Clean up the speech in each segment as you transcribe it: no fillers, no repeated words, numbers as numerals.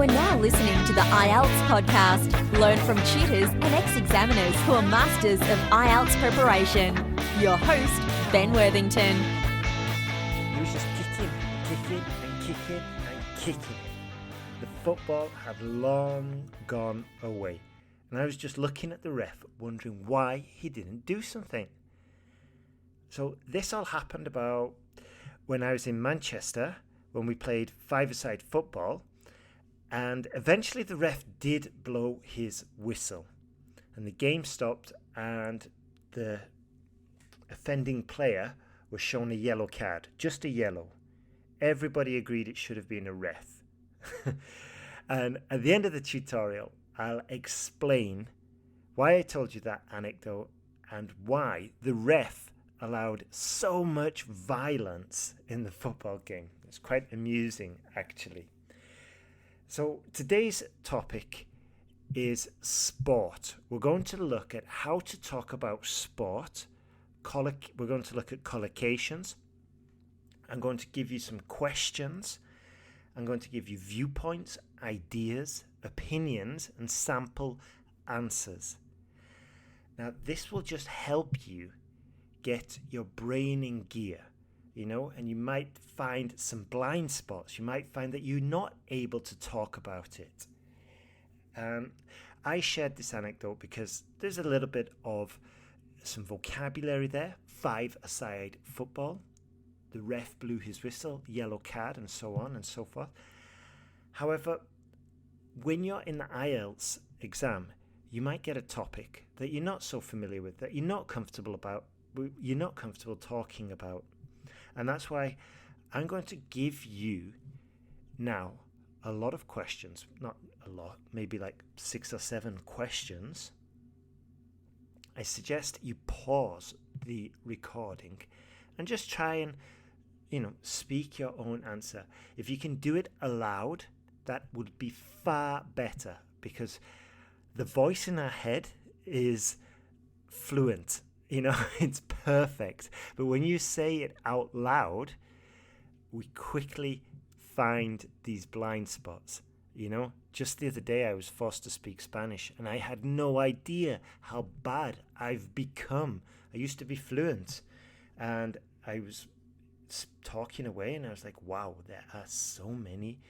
are now listening to the IELTS podcast. Learn from tutors and ex-examiners who are masters of IELTS preparation. Your host, Ben Worthington. He was just kicking. The football had long gone away. And I was just looking at the ref, wondering why he didn't do something. So this all happened about when I was in Manchester, when we played five-a-side football. And eventually the ref did blow his whistle. And the game stopped and the offending player was shown a yellow card. Just a yellow. Everybody agreed it should have been a red. And at the end of the tutorial, I'll explain why I told you that anecdote and why the ref allowed so much violence in the football game. It's quite amusing, actually. So today's topic is sport. We're going to look at how to talk about sport. We're going to look at collocations. I'm going to give you some questions. I'm going to give you viewpoints, ideas, opinions, and sample answers. Now, this will just help you get your brain in gear, and you might find some blind spots. You might find that you're not able to talk about it. I shared this anecdote because there's a little bit of some vocabulary there. Five-a-side football. The ref blew his whistle, yellow card, and so on and so forth. However, when you're in the IELTS exam, you might get a topic that you're not so familiar with, that you're not comfortable talking about. And that's why I'm going to give you now a lot of questions, not a lot, maybe like 6 or 7 questions. I suggest you pause the recording and just try and speak your own answer. If you can do it aloud, that would be far better, because the voice in our head is fluent. It's perfect. But when you say it out loud, we quickly find these blind spots. Just the other day I was forced to speak Spanish and I had no idea how bad I've become. I used to be fluent and I was talking away and I was like, wow, there are so many.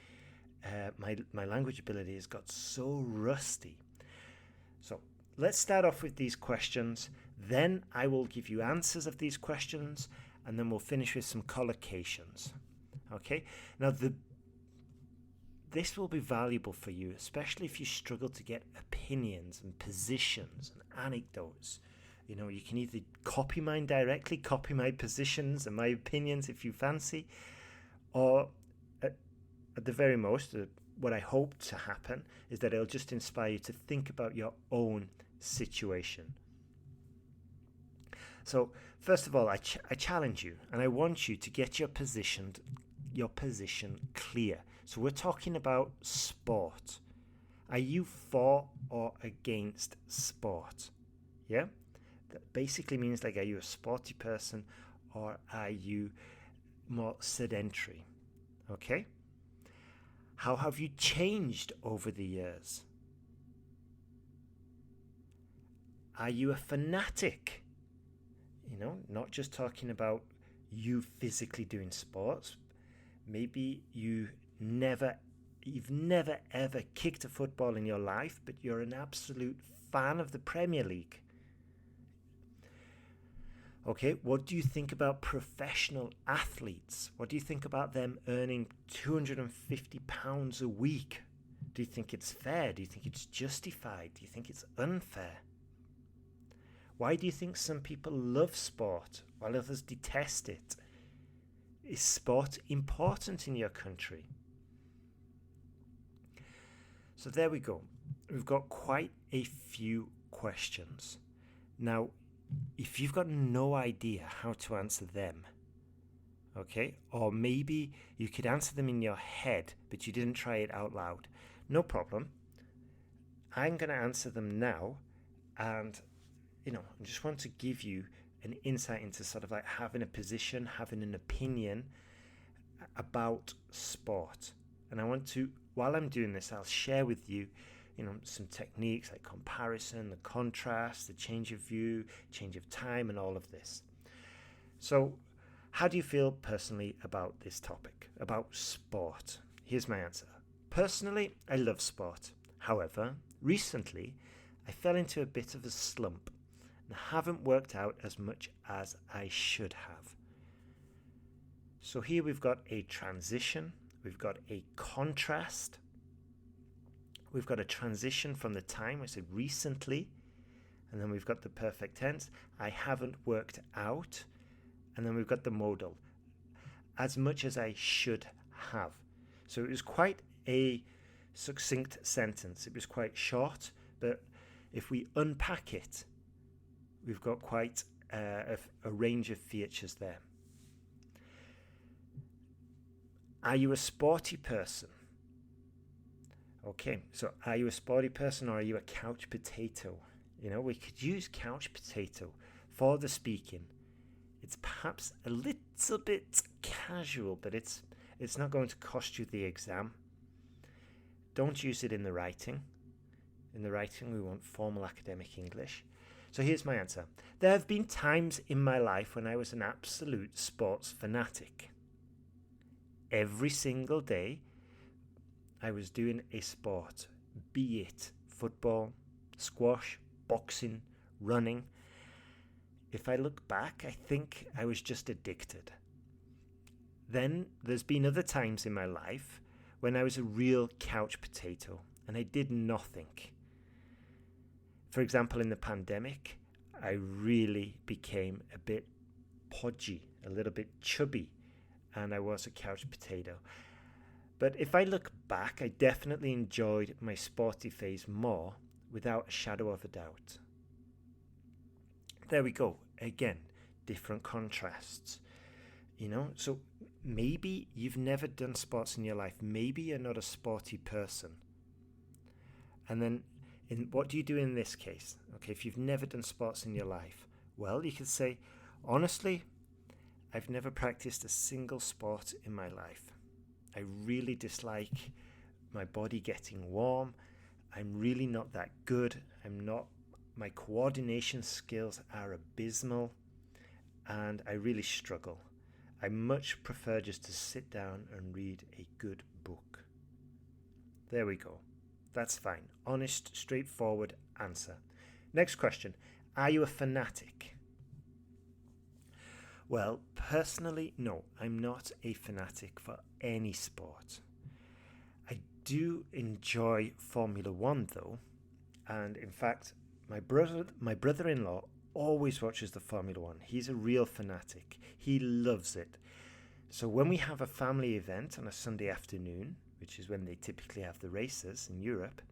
My language ability has got so rusty. So let's start off with these questions. Then I will give you answers of these questions, and then we'll finish with some collocations. Okay? Now, this will be valuable for you, especially if you struggle to get opinions and positions and anecdotes. You can either copy mine directly, copy my positions and my opinions if you fancy, or at the very most, what I hope to happen is that it'll just inspire you to think about your own situation. So, first of all, I challenge you, and I want you to get your position clear. So we're talking about sport. Are you for or against sport? Yeah? That basically means, like, are you a sporty person or are you more sedentary? Okay? How have you changed over the years? Are you a fanatic? Not just talking about you physically doing sports. Maybe you've never ever kicked a football in your life, but you're an absolute fan of the Premier League. Okay, what do you think about professional athletes? What do you think about them earning £250 a week? Do you think it's fair? Do you think it's justified? Do you think it's unfair? Why do you think some people love sport while others detest it? Is sport important in your country? So there we go. We've got quite a few questions. Now, if you've got no idea how to answer them, okay, or maybe you could answer them in your head, but you didn't try it out loud, no problem. I'm going to answer them now, and I just want to give you an insight into sort of like having a position, having an opinion about sport. And I want to while I'm doing this, I'll share with you, some techniques like comparison, the contrast, the change of view, change of time, and all of this. So, how do you feel personally about this topic, about sport? Here's my answer. Personally, I love sport. However, recently, I fell into a bit of a slump and haven't worked out as much as I should have. So here we've got a transition, we've got a contrast, we've got a transition from the time, I said recently, and then we've got the perfect tense, I haven't worked out, and then we've got the modal, as much as I should have. So it was quite a succinct sentence. It was quite short, but if we unpack it, we've got quite a range of features there. Are you a sporty person? Okay, so are you a sporty person or are you a couch potato? We could use couch potato for the speaking. It's perhaps a little bit casual, but it's not going to cost you the exam. Don't use it in the writing. In the writing, we want formal academic English. So here's my answer. There have been times in my life when I was an absolute sports fanatic. Every single day, I was doing a sport, be it football, squash, boxing, running. If I look back, I think I was just addicted. Then there's been other times in my life when I was a real couch potato and I did nothing. For example, in the pandemic, I really became a bit podgy, a little bit chubby, and I was a couch potato. But if I look back, I definitely enjoyed my sporty phase more, without a shadow of a doubt. There we go. Again, different contrasts. So maybe you've never done sports in your life. Maybe you're not a sporty person. And then what do you do in this case? Okay, if you've never done sports in your life, well, you could say, honestly, I've never practiced a single sport in my life. I really dislike my body getting warm. I'm really not that good. My coordination skills are abysmal, and I really struggle. I much prefer just to sit down and read a good book. There we go. That's fine. Honest, straightforward answer. Next question. Are you a fanatic? Well, personally, no. I'm not a fanatic for any sport. I do enjoy Formula One, though. And in fact, my brother-in-law always watches the Formula One. He's a real fanatic. He loves it. So when we have a family event on a Sunday afternoon, which is when they typically have the races in Europe,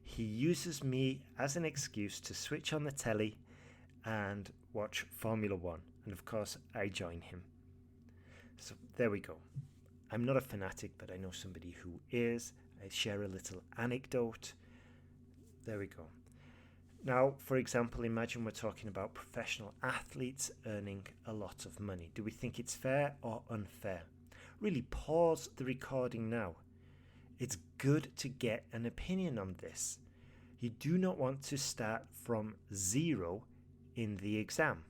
he uses me as an excuse to switch on the telly and watch Formula One. And of course, I join him. So there we go. I'm not a fanatic, but I know somebody who is. I share a little anecdote. There we go. Now, for example, imagine we're talking about professional athletes earning a lot of money. Do we think it's fair or unfair? Really pause the recording now. It's good to get an opinion on this. You do not want to start from zero in the exam.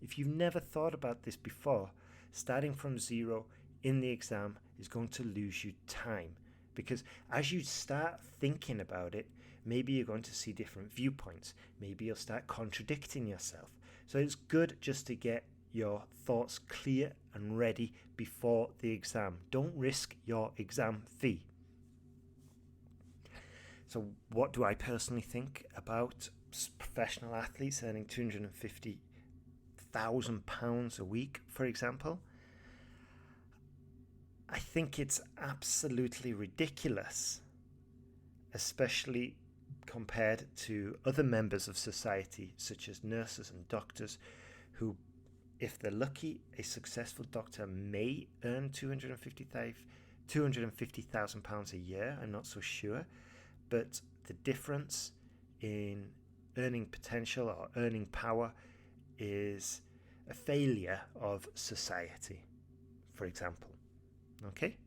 If you've never thought about this before, starting from zero in the exam is going to lose you time, because as you start thinking about it, maybe you're going to see different viewpoints. Maybe you'll start contradicting yourself. So it's good just to get your thoughts clear and ready before the exam. Don't risk your exam fee. So what do I personally think about professional athletes earning £250,000 a week, for example? I think it's absolutely ridiculous, especially compared to other members of society, such as nurses and doctors, who, if they're lucky, a successful doctor may earn £250,000 a year. I'm not so sure. But the difference in earning potential or earning power is a failure of society, for example. Okay?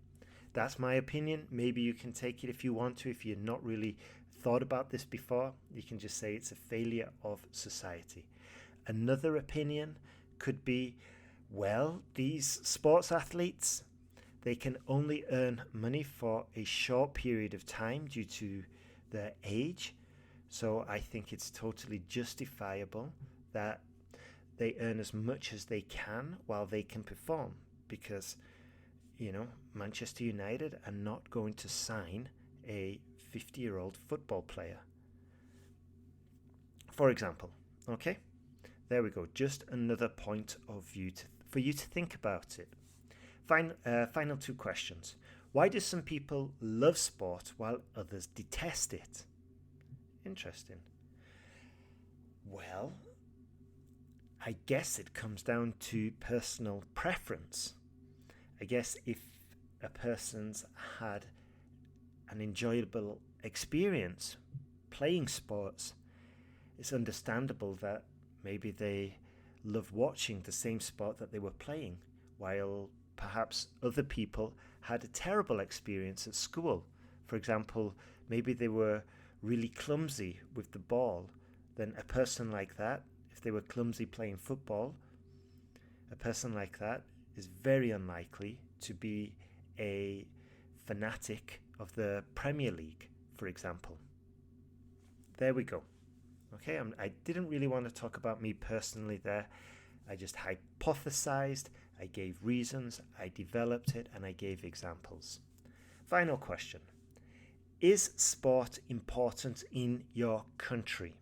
That's my opinion. Maybe you can take it if you want to. If you're not really thought about this before, you can just say it's a failure of society. Another opinion could be, well, these sports athletes, they can only earn money for a short period of time due to their age. So I think it's totally justifiable that they earn as much as they can while they can perform, because, you know, Manchester United are not going to sign a 50-year-old football player, for example. Okay, there we go. Just another point of view for you to think about it. Final two questions. Why do some people love sport while others detest it? Interesting. Well, I guess it comes down to personal preference. I guess if a person's had an enjoyable experience playing sports, it's understandable that maybe they love watching the same sport that they were playing, while perhaps other people had a terrible experience at school. For example, maybe they were really clumsy with the ball. Then a person like that, if they were clumsy playing football, a person like that is very unlikely to be a fanatic of the Premier League, for example. There we go. Okay, I didn't really want to talk about me personally there. I just hypothesized, I gave reasons, I developed it, and I gave examples. Final question. Is sport important in your country?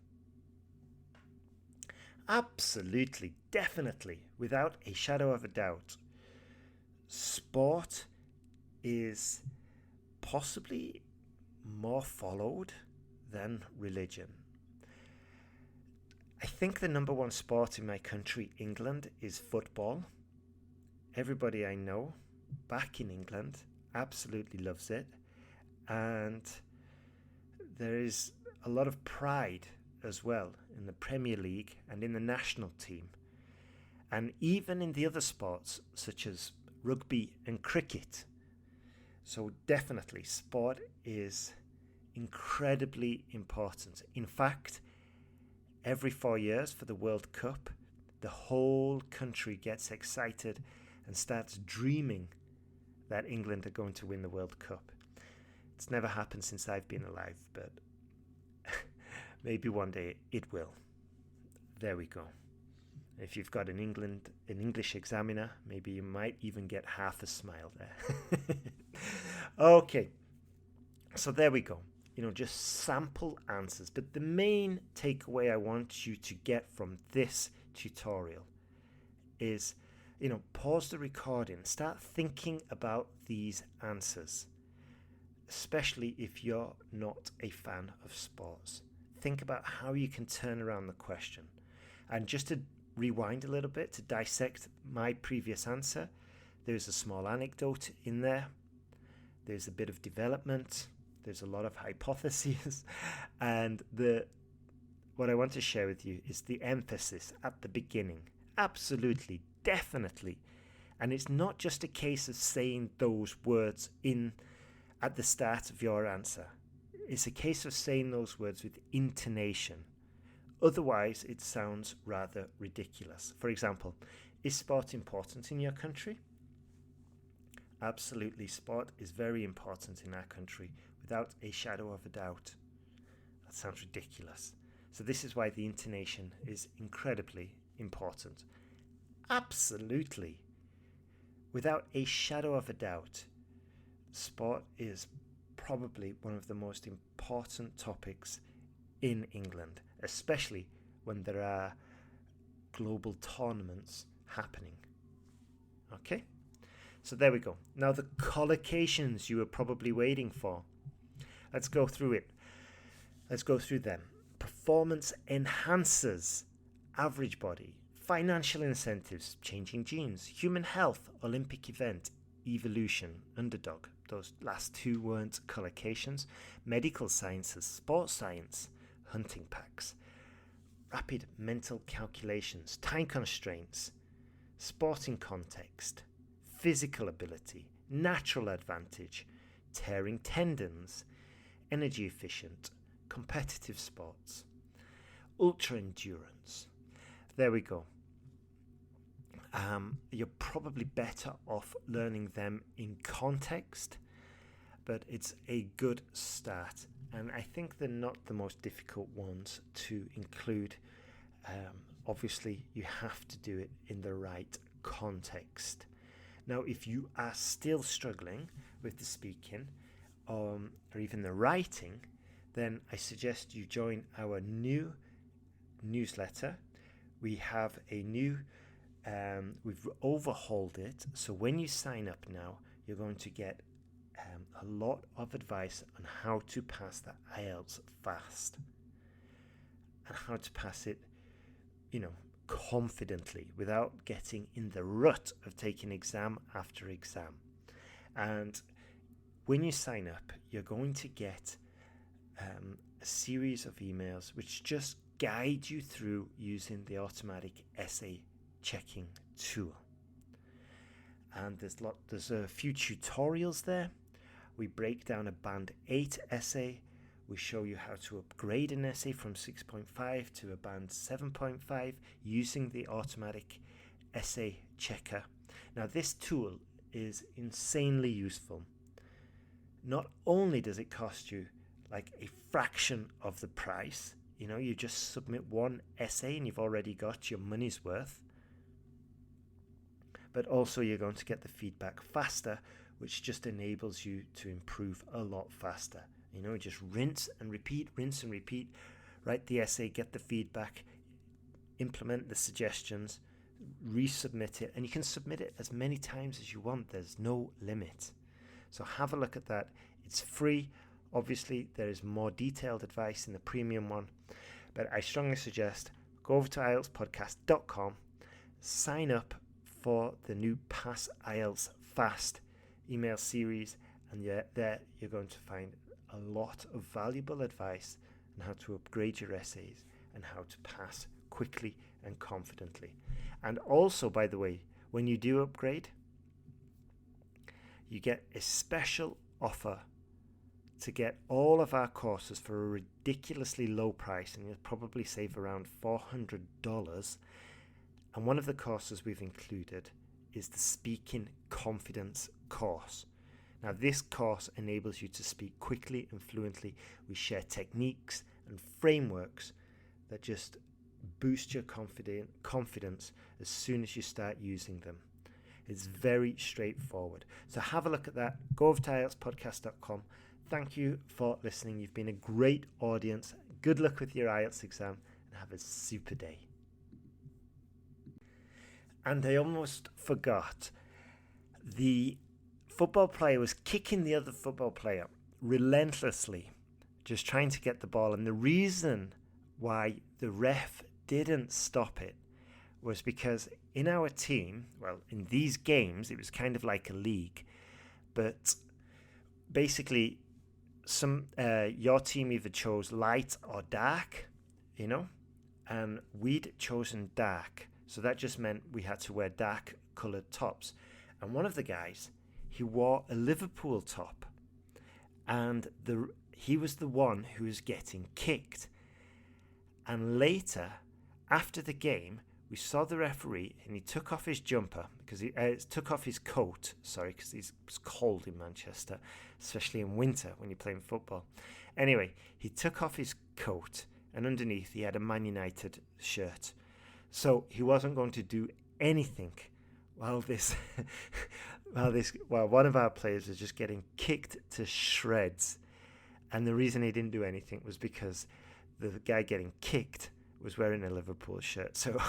Absolutely, definitely, without a shadow of a doubt. Sport is possibly more followed than religion. I think the number one sport in my country, England, is football. Everybody I know back in England absolutely loves it. And there is a lot of pride as well in the Premier League and in the national team. And even in the other sports such as rugby and cricket. So definitely sport is incredibly important. In fact, every 4 years for the World Cup, the whole country gets excited and starts dreaming that England are going to win the World Cup. It's never happened since I've been alive, but maybe one day it will. There we go. If you've got an English examiner, maybe you might even get half a smile there. Okay, so there we go. Just sample answers. But the main takeaway I want you to get from this tutorial is, pause the recording. Start thinking about these answers, especially if you're not a fan of sports. Think about how you can turn around the question. And just to rewind a little bit, to dissect my previous answer, there's a small anecdote in there. There's a bit of development. There's a lot of hypotheses. And what I want to share with you is the emphasis at the beginning. Absolutely, definitely. And it's not just a case of saying those words at the start of your answer. It's a case of saying those words with intonation. Otherwise, it sounds rather ridiculous. For example, is sport important in your country? Absolutely, sport is very important in our country, without a shadow of a doubt. That sounds ridiculous. So this is why the intonation is incredibly important. Absolutely, without a shadow of a doubt, sport is probably one of the most important topics in England, especially when there are global tournaments happening. Okay, so there we go. Now the collocations you were probably waiting for. Let's go through it. Let's go through them. Performance enhancers, average body, financial incentives, changing genes, human health, Olympic event, evolution, underdog. Those last two weren't collocations. Medical sciences, sports science, hunting packs, rapid mental calculations, time constraints, sporting context, physical ability, natural advantage, tearing tendons, energy efficient, competitive sports, ultra endurance. There we go. You're probably better off learning them in context, but it's a good start. And I think they're not the most difficult ones to include. Obviously, you have to do it in the right context. Now, if you are still struggling with the speaking or even the writing, then I suggest you join our new newsletter. We have a new, we've overhauled it. So when you sign up now, you're going to get a lot of advice on how to pass the IELTS fast and how to pass it, confidently without getting in the rut of taking exam after exam. And when you sign up, you're going to get a series of emails which just guide you through using the automatic essay checking tool. And there's a few tutorials there. We break down a band 8 essay. We show you how to upgrade an essay from 6.5 to a band 7.5 using the automatic essay checker. Now, this tool is insanely useful. Not only does it cost you like a fraction of the price, you just submit one essay and you've already got your money's worth, but also you're going to get the feedback faster, which just enables you to improve a lot faster. Just rinse and repeat, write the essay, get the feedback, implement the suggestions, resubmit it, and you can submit it as many times as you want. There's no limit. So have a look at that. It's free. Obviously, there is more detailed advice in the premium one, but I strongly suggest go over to IELTSPodcast.com, sign up for the new Pass IELTS Fast email series, and there you're going to find a lot of valuable advice on how to upgrade your essays and how to pass quickly and confidently. And also, by the way, when you do upgrade, you get a special offer to get all of our courses for a ridiculously low price, and you'll probably save around $400. And one of the courses we've included is the Speaking Confidence course. Now, this course enables you to speak quickly and fluently. We share techniques and frameworks that just boost your confidence as soon as you start using them. It's very straightforward. So have a look at that. Go over to IELTSPodcast.com. Thank you for listening. You've been a great audience. Good luck with your IELTS exam and have a super day. And I almost forgot. The football player was kicking the other football player relentlessly, just trying to get the ball. And the reason why the ref didn't stop it was because in our team, well, in these games, it was kind of like a league, but basically your team either chose light or dark, and we'd chosen dark. So that just meant we had to wear dark coloured tops. And one of the guys, he wore a Liverpool top, and he was the one who was getting kicked. And later, after the game, we saw the referee, and he took off his jumper because he took off his coat. Because it's cold in Manchester, especially in winter when you're playing football. Anyway, he took off his coat, and underneath he had a Man United shirt. So he wasn't going to do anything while one of our players was just getting kicked to shreds. And the reason he didn't do anything was because the guy getting kicked was wearing a Liverpool shirt. So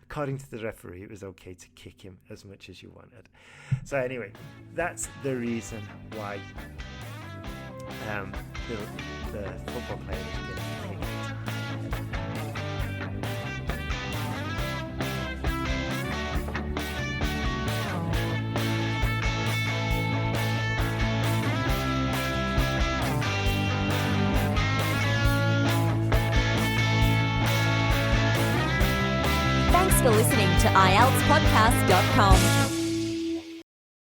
according to the referee, it was okay to kick him as much as you wanted. So anyway, that's the reason why the football player was getting kicked. Thanks for listening to IELTSPodcast.com.